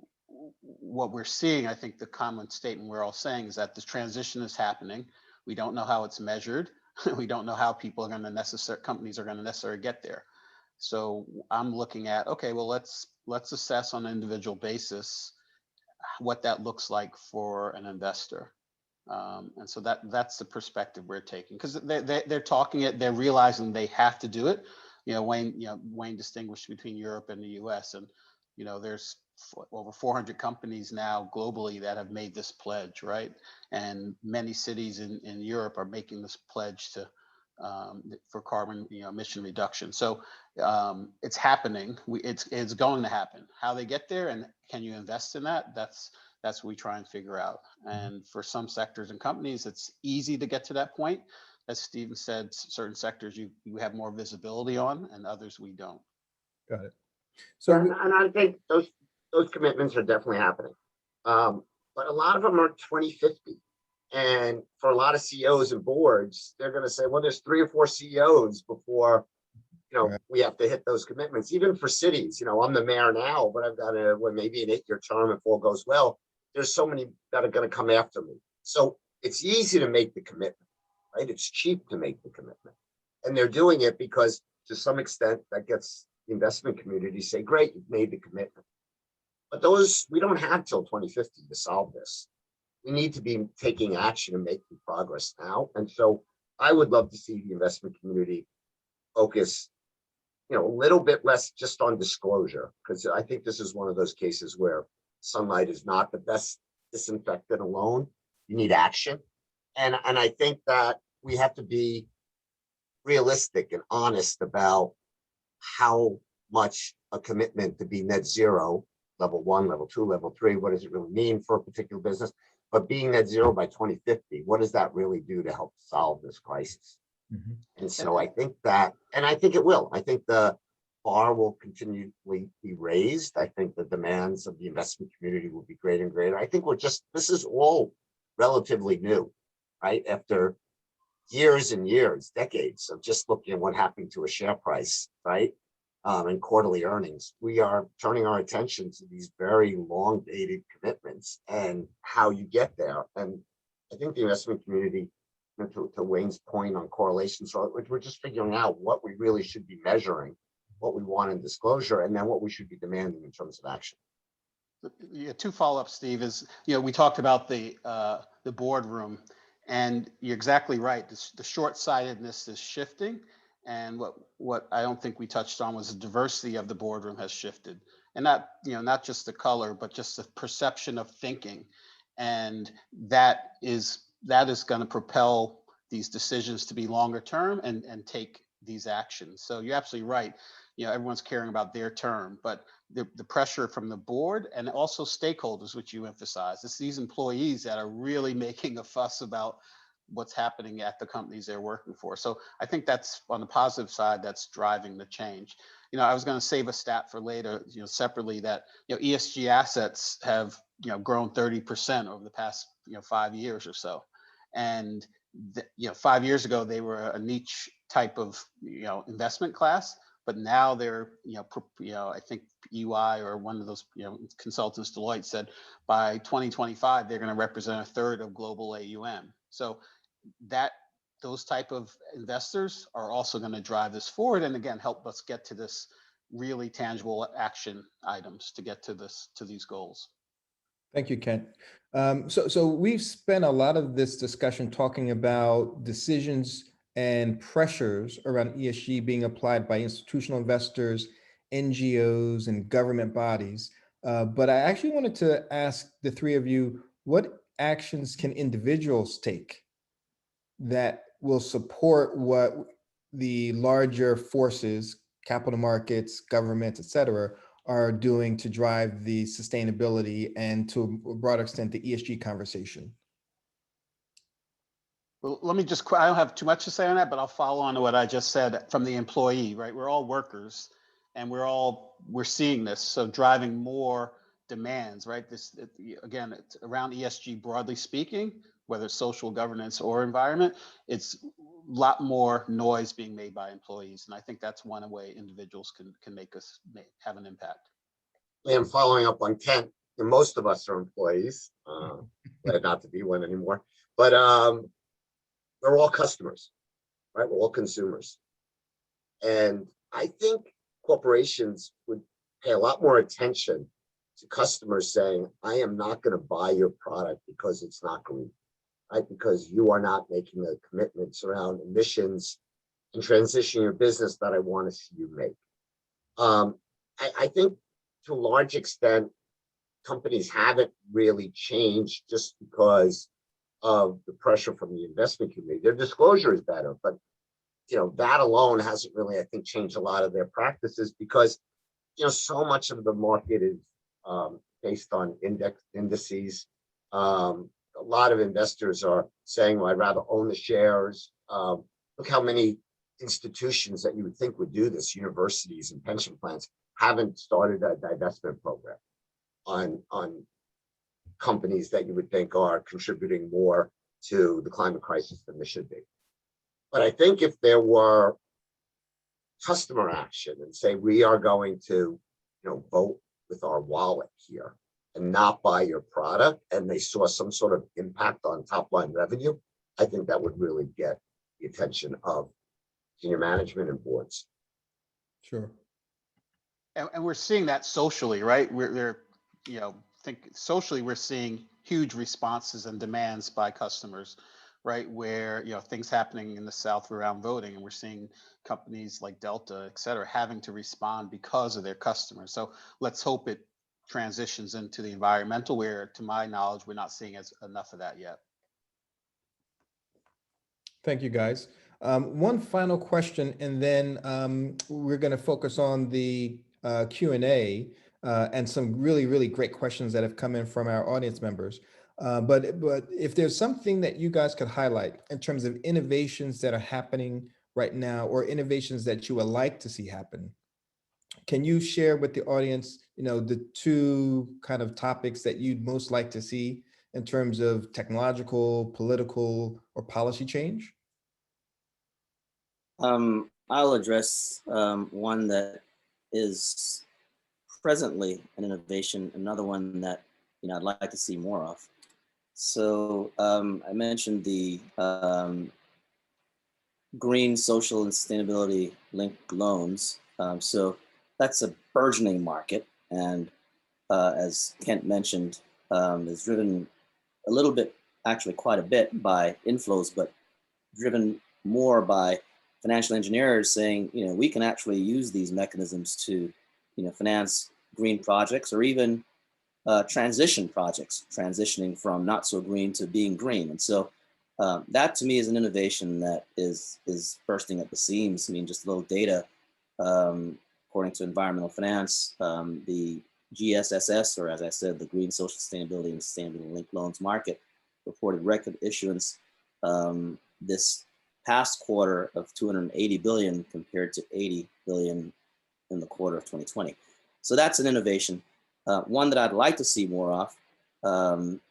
what we're seeing, I think the common statement we're all saying is that this transition is happening. We don't know how it's measured. We don't know how companies are going to necessarily get there. So I'm looking at, okay, well, let's assess on an individual basis what that looks like for an investor. And so that's the perspective we're taking, because they're talking it, they're realizing they have to do it. Wayne distinguished between Europe and the US, and there's over 400 companies now globally that have made this pledge, right? And many cities in Europe are making this pledge for carbon emission reduction. So it's happening. It's going to happen. How they get there and can you invest in that? That's what we try and figure out. And for some sectors and companies, it's easy to get to that point. As Stephen said, certain sectors you have more visibility on, and others we don't. Got it. So, and I think those commitments are definitely happening. But a lot of them are 2050. And for a lot of CEOs and boards, they're going to say, well, there's 3 or 4 CEOs before, Right. we have to hit those commitments. Even for cities, I'm the mayor now, but I've got maybe an 8-year term if all goes well. There's so many that are going to come after me. So it's easy to make the commitment, right? It's cheap to make the commitment. And they're doing it because to some extent that gets the investment community say, great, you've made the commitment. But we don't have till 2050 to solve this. We need to be taking action and making progress now. And so I would love to see the investment community focus, a little bit less just on disclosure, because I think this is one of those cases where sunlight is not the best disinfectant alone. You need action. And I think that we have to be realistic and honest about how much a commitment to be net zero, level 1, level 2, level 3, what does it really mean for a particular business? But being net zero by 2050, what does that really do to help solve this crisis? Mhm. And so I think that, and I think it will, I think the bar will continually be raised. I think the demands of the investment community will be greater and greater. I think this is all relatively new, right? After years and years, decades of just looking at what happened to a share price, right? And quarterly earnings, we are turning our attention to these very long dated commitments and how you get there. And I think the investment community, to Wayne's point on correlation, so we're just figuring out what we really should be measuring, what we want in disclosure, and then what we should be demanding in terms of action. Yeah, two follow-ups, Steve, is, we talked about the boardroom, and you're exactly right. The short-sightedness is shifting, and what I don't think we touched on was the diversity of the boardroom has shifted, and not just the color, but just the perception of thinking, and that is going to propel these decisions to be longer term and take these actions. So you're absolutely right. Everyone's caring about their term, but the pressure from the board and also stakeholders, which you emphasize, it's these employees that are really making a fuss about what's happening at the companies they're working for. So I think that's on the positive side, that's driving the change. I was going to save a stat for later, separately, that, ESG assets have, grown 30% over the past, 5 years or so. And, 5 years ago, they were a niche type of, investment class. But now they're, I think EY or one of those, consultants, Deloitte, said by 2025, they're going to represent a third of global AUM. So those type of investors are also going to drive this forward. And again, help us get to this really tangible action items to get to these goals. Thank you, Kent. So we've spent a lot of this discussion talking about decisions and pressures around ESG being applied by institutional investors, NGOs, and government bodies. But I actually wanted to ask the three of you, what actions can individuals take that will support what the larger forces, capital markets, governments, et cetera, are doing to drive the sustainability and, to a broader extent, the ESG conversation? Well, let me I don't have too much to say on that, but I'll follow on to what I just said from the employee, right? We're all workers and we're seeing this. So driving more demands, right? Again, it's around ESG broadly speaking, whether it's social governance or environment, it's a lot more noise being made by employees. And I think that's one way individuals can have an impact. And following up on Kent, most of us are employees, glad not to be one anymore, but we're all customers, right? We're all consumers. And I think corporations would pay a lot more attention to customers saying, I am not going to buy your product because it's not green, right? Because you are not making the commitments around emissions and transitioning your business that I want to see you make. I think to a large extent, companies haven't really changed just because of the pressure from the investment community. Their disclosure is better, but that alone hasn't really, I think, changed a lot of their practices, because so much of the market is based on indices. A lot of investors are saying, well, I'd rather own the shares. Look how many institutions that you would think would do this, universities and pension plans, haven't started a divestment program on companies that you would think are contributing more to the climate crisis than they should be. But I think if there were customer action and say, we are going to, vote with our wallet here and not buy your product, and they saw some sort of impact on top line revenue, I think that would really get the attention of senior management and boards. Sure. And we're seeing that socially, right? Socially, we're seeing huge responses and demands by customers, right? Where, things happening in the South around voting, and we're seeing companies like Delta, et cetera, having to respond because of their customers. So let's hope it transitions into the environmental, where, to my knowledge, we're not seeing enough of that yet. Thank you, guys. One final question, and then we're going to focus on the Q&A and some really, really great questions that have come in from our audience members. But if there's something that you guys could highlight in terms of innovations that are happening right now, or innovations that you would like to see happen, can you share with the audience, the two kind of topics that you'd most like to see in terms of technological, political, or policy change? I'll address one that is presently an innovation, another one that I'd like to see more of. So I mentioned the green, social, and sustainability linked loans. So that's a burgeoning market, and as Kent mentioned, is driven a little bit, actually quite a bit, by inflows, but driven more by financial engineers saying, we can actually use these mechanisms to, finance green projects, or even transition projects, transitioning from not so green to being green. And so that to me is an innovation that is bursting at the seams. I mean, just a little data, according to environmental finance, the GSSS, or as I said, the Green Social Sustainability and Sustainability Linked Loans market, reported record issuance this past quarter of 280 billion compared to 80 billion in the quarter of 2020. So that's an innovation. One that I'd like to see more of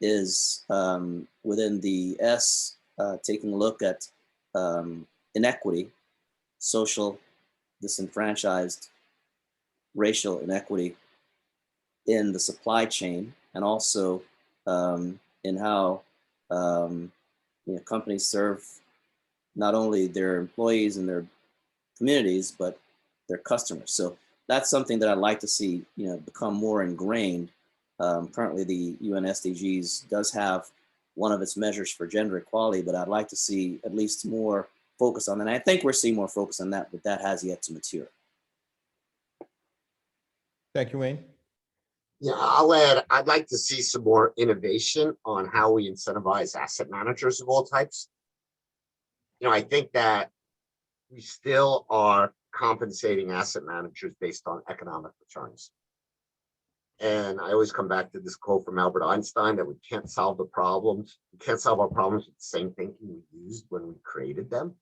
is within the S, taking a look at inequity, social, disenfranchised, racial inequity in the supply chain, and also in how companies serve not only their employees and their communities, but their customers. So that's something that I'd like to see, become more ingrained. Currently, the UN SDGs does have one of its measures for gender equality, but I'd like to see at least more focus on that. And I think we're seeing more focus on that, but that has yet to mature. Thank you, Wayne. Yeah, I'll add, I'd like to see some more innovation on how we incentivize asset managers of all types. I think that we still are compensating asset managers based on economic returns. And I always come back to this quote from Albert Einstein that we can't solve the problems. We can't solve our problems with the same thinking we used when we created them.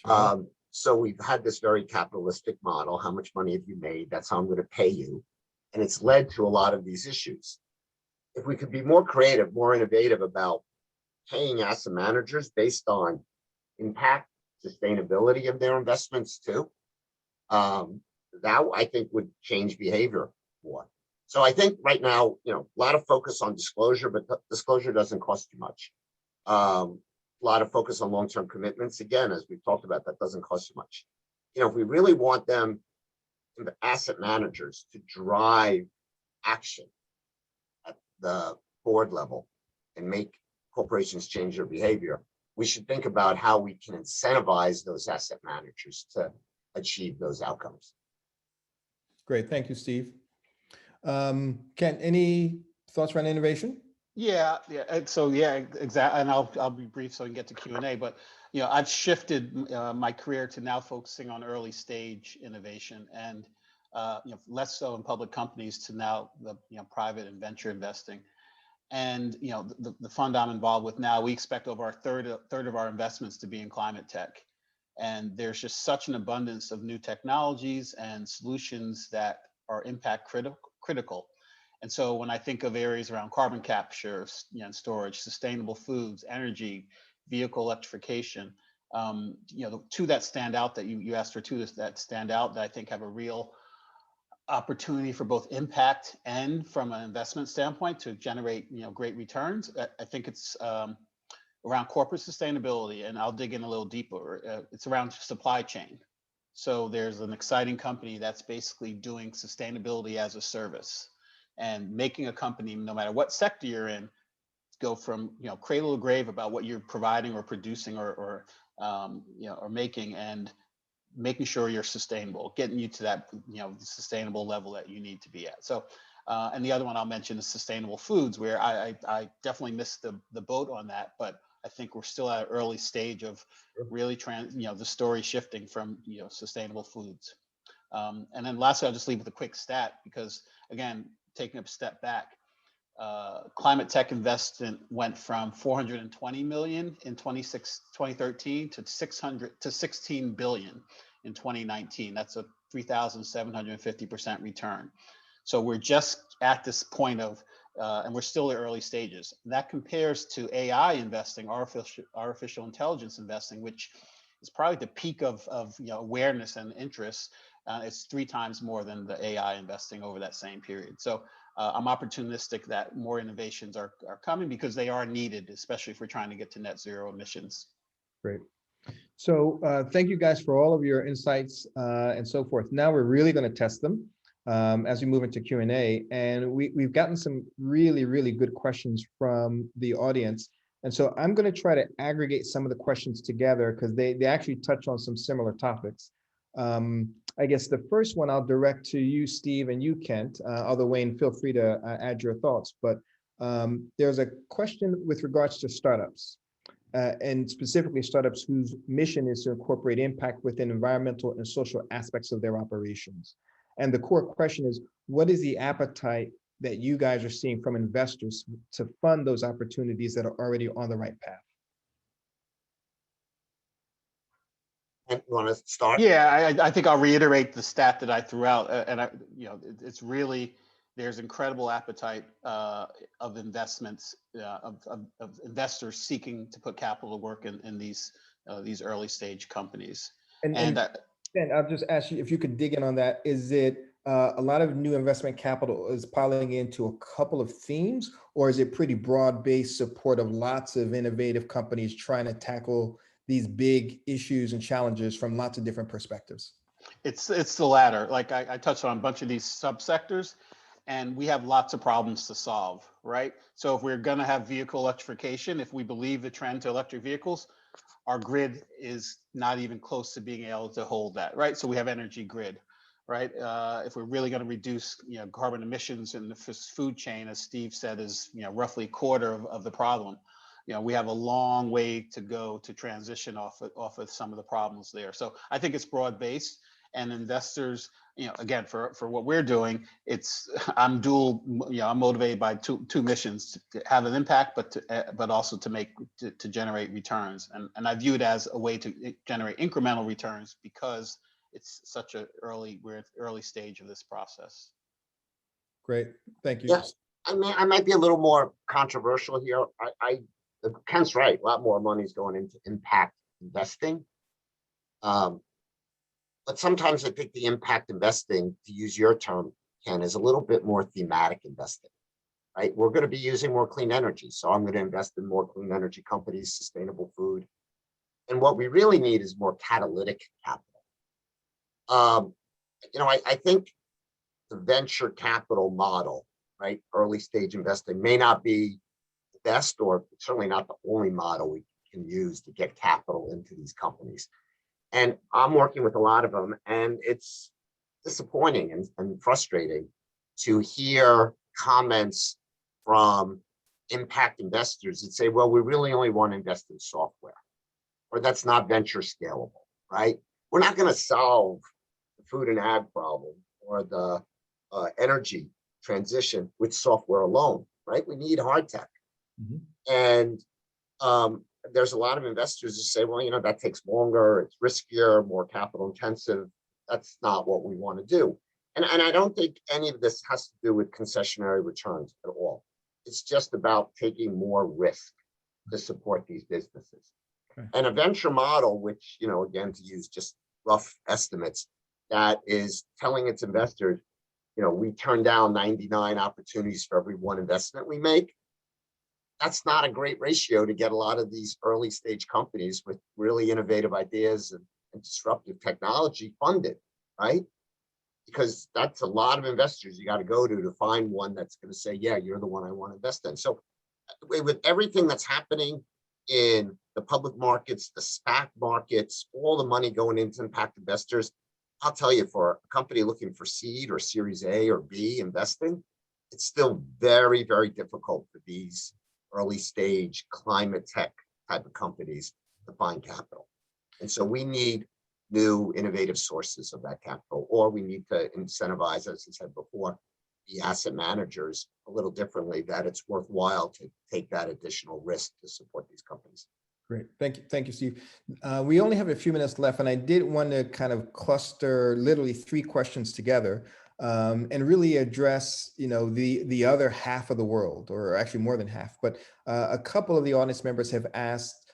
Right. So we've had this very capitalistic model. How much money have you made? That's how I'm going to pay you. And it's led to a lot of these issues. If we could be more creative, more innovative about paying asset managers based on impact, sustainability of their investments too, that I think would change behavior more. So I think right now, a lot of focus on disclosure, but disclosure doesn't cost you much. A lot of focus on long-term commitments. Again, as we've talked about, that doesn't cost you much. If we really want them, the asset managers, to drive action at the board level and make corporations change their behavior, we should think about how we can incentivize those asset managers to achieve those outcomes. Great, thank you, Steve. Ken, any thoughts around innovation? Yeah. So exactly. And I'll be brief so we can get to Q&A. But I've shifted my career to now focusing on early stage innovation, and less so in public companies to now the private and venture investing. And the fund I'm involved with now, we expect over a third of our investments to be in climate tech. And there's just such an abundance of new technologies and solutions that are impact critical. And so when I think of areas around carbon capture, and storage, sustainable foods, energy, vehicle electrification, the two that stand out that you asked for, two that stand out that I think have a real opportunity for both impact and from an investment standpoint to generate great returns. I think it's around corporate sustainability, and I'll dig in a little deeper. It's around supply chain. So there's an exciting company that's basically doing sustainability as a service, and making a company, no matter what sector you're in, go from cradle to grave about what you're providing or producing or making, and making sure you're sustainable, getting you to that sustainable level that you need to be at. So and the other one I'll mention is sustainable foods, where I definitely missed the boat on that, but I think we're still at an early stage of really the story shifting from sustainable foods. And then lastly, I'll just leave with a quick stat, because again, taking a step back, climate tech investment went from 420 million in 2013 to 16 billion in 2019. That's a 3,750% return. So we're just at this point of, and we're still in early stages. That compares to AI investing, artificial intelligence investing, which is probably the peak of awareness and interest. It's 3 times more than the AI investing over that same period. So I'm opportunistic that more innovations are coming because they are needed, especially if we're trying to get to net zero emissions. Great. So thank you guys for all of your insights and so forth. Now we're really going to test them as we move into Q&A. And we've gotten some really, really good questions from the audience. And so I'm going to try to aggregate some of the questions together because they actually touch on some similar topics. I guess the first one I'll direct to you, Steve, and you, Kent, although Wayne, feel free to add your thoughts. But there's a question with regards to startups. And specifically startups whose mission is to incorporate impact within environmental and social aspects of their operations. And the core question is, what is the appetite that you guys are seeing from investors to fund those opportunities that are already on the right path? And you want to start? Yeah, I think I'll reiterate the stat that I threw out, and it's really, there's incredible appetite of investments, of investors seeking to put capital to work in these early stage companies. And I'll just ask you if you could dig in on that. Is it a lot of new investment capital is piling into a couple of themes, or is it pretty broad-based support of lots of innovative companies trying to tackle these big issues and challenges from lots of different perspectives? It's the latter. Like I touched on a bunch of these subsectors, and we have lots of problems to solve, right? So if we're going to have vehicle electrification, if we believe the trend to electric vehicles, our grid is not even close to being able to hold that, right? So we have energy grid, right? If we're really going to reduce, carbon emissions in the food chain, as Steve said, is roughly a quarter of the problem. We have a long way to go to transition off of some of the problems there. So I think it's broad based, and investors, again, for what we're doing, I'm motivated by two missions: to have an impact, but also to generate returns. And I view it as a way to generate incremental returns because it's such we're at the early stage of this process. Great, thank you. Yes, I might be a little more controversial here. Kent's right. A lot more money is going into impact investing. But sometimes I think the impact investing, to use your term, Ken, is a little bit more thematic investing, right? We're going to be using more clean energy. So I'm going to invest in more clean energy companies, sustainable food. And what we really need is more catalytic capital. I think the venture capital model, right? Early stage investing may not be best, or certainly not the only model we can use to get capital into these companies. And I'm working with a lot of them, and it's disappointing and frustrating to hear comments from impact investors that say, well, we really only want to invest in software, or that's not venture scalable, right? We're not going to solve the food and ag problem or the energy transition with software alone, right? We need hard tech. Mm-hmm. And there's a lot of investors who say, well, that takes longer, it's riskier, more capital intensive. That's not what we want to do. And I don't think any of this has to do with concessionary returns at all. It's just about taking more risk to support these businesses. Okay. And a venture model, which, again, to use just rough estimates, that is telling its investors, we turn down 99 opportunities for every one investment we make. That's not a great ratio to get a lot of these early stage companies with really innovative ideas and disruptive technology funded, right? Because that's a lot of investors you got to go to find one that's going to say, yeah, you're the one I want to invest in. So with everything that's happening in the public markets, the SPAC markets, all the money going into impact investors, I'll tell you, for a company looking for seed or Series A or B investing, it's still very, very difficult for these early stage climate tech type of companies to find capital. And so we need new innovative sources of that capital, or we need to incentivize, as I said before, the asset managers a little differently, that it's worthwhile to take that additional risk to support these companies. Great. Thank you, Steve. We only have a few minutes left, and I did want to kind of cluster literally 3 questions together and really address, the other half of the world, or actually more than half. But a couple of the audience members have asked,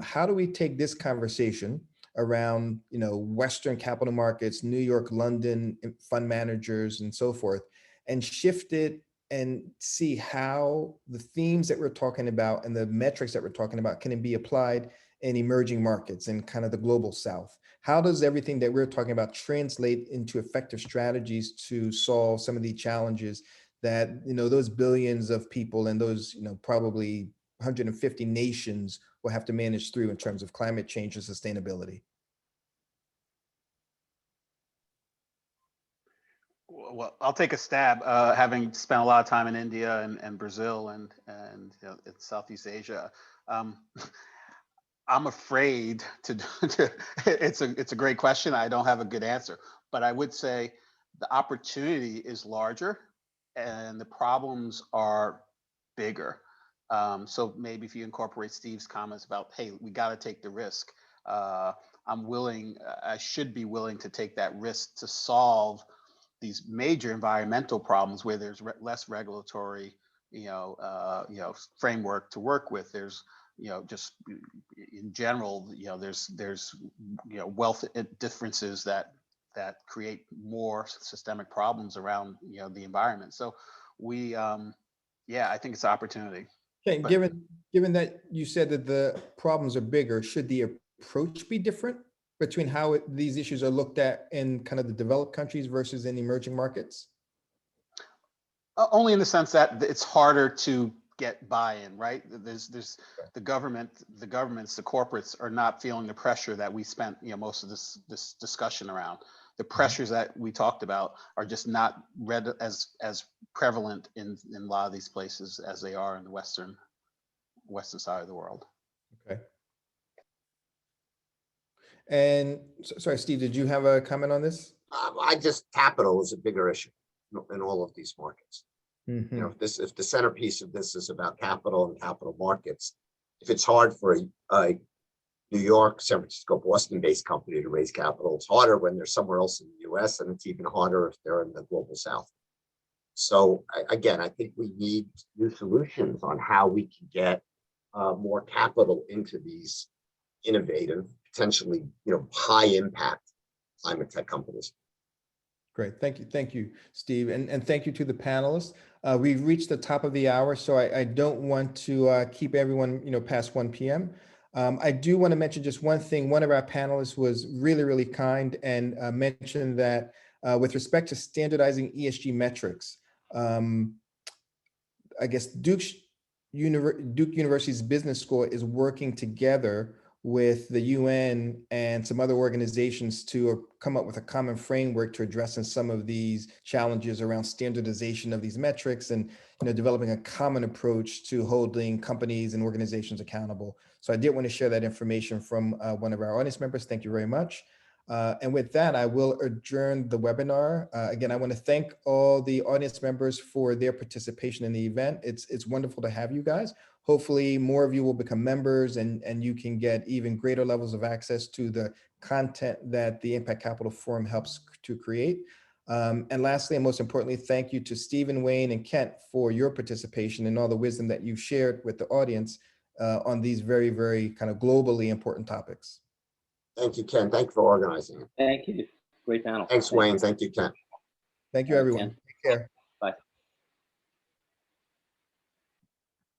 how do we take this conversation around, Western capital markets, New York, London, fund managers, and so forth, and shift it and see how the themes that we're talking about and the metrics that we're talking about can be applied in emerging markets and kind of the global South? How does everything that we're talking about translate into effective strategies to solve some of the challenges that, those billions of people and those, probably 150 nations will have to manage through in terms of climate change and sustainability? Well, I'll take a stab, having spent a lot of time in India and Brazil and in Southeast Asia. I'm afraid to it's a great question. I don't have a good answer, but I would say the opportunity is larger and the problems are bigger. So maybe if you incorporate Steve's comments about, hey, we got to take the risk. I should be willing to take that risk to solve these major environmental problems where there's less regulatory, framework to work with. There's, just in general, there's wealth differences that create more systemic problems around, the environment. So we, I think it's an opportunity. Okay, But- given that you said that the problems are bigger, should the approach be different between how these issues are looked at in kind of the developed countries versus in emerging markets? Only in the sense that it's harder to get buy-in, right? There's the governments, the corporates are not feeling the pressure that we spent, most of this discussion around. The pressures that we talked about are just not as prevalent in a lot of these places as they are in the western side of the world. Okay. And sorry, Steve, did you have a comment on this? Capital is a bigger issue in all of these markets. Mhm. If the centerpiece of this is about capital and capital markets, if it's hard for a New York, San Francisco, Boston-based company to raise capital, it's harder when they're somewhere else in the US, and it's even harder if they're in the global South. So again, I think we need new solutions on how we can get more capital into these innovative, potentially, high impact climate tech companies. Great, thank you, Steve, and thank you to the panelists. We've reached the top of the hour, so I don't want to keep everyone, past 1 p.m. I do want to mention just one thing. One of our panelists was really, really kind and mentioned that with respect to standardizing ESG metrics, I guess Duke University's business school is working together with the UN and some other organizations to come up with a common framework to addressing some of these challenges around standardization of these metrics and developing a common approach to holding companies and organizations accountable. So I did want to share that information from one of our audience members. Thank you very much. And with that, I will adjourn the webinar. Again, I want to thank all the audience members for their participation in the event. It's wonderful to have you guys. Hopefully more of you will become members and you can get even greater levels of access to the content that the Impact Capital Forum helps to create. And lastly, and most importantly, thank you to Stephen, Wayne, and Kent for your participation and all the wisdom that you've shared with the audience on these very, very kind of globally important topics. Thank you, Ken. Thank you for organizing it. Thank you. Great panel. Thanks, Wayne. Thank you, Ken. Thank you, everyone. Take care.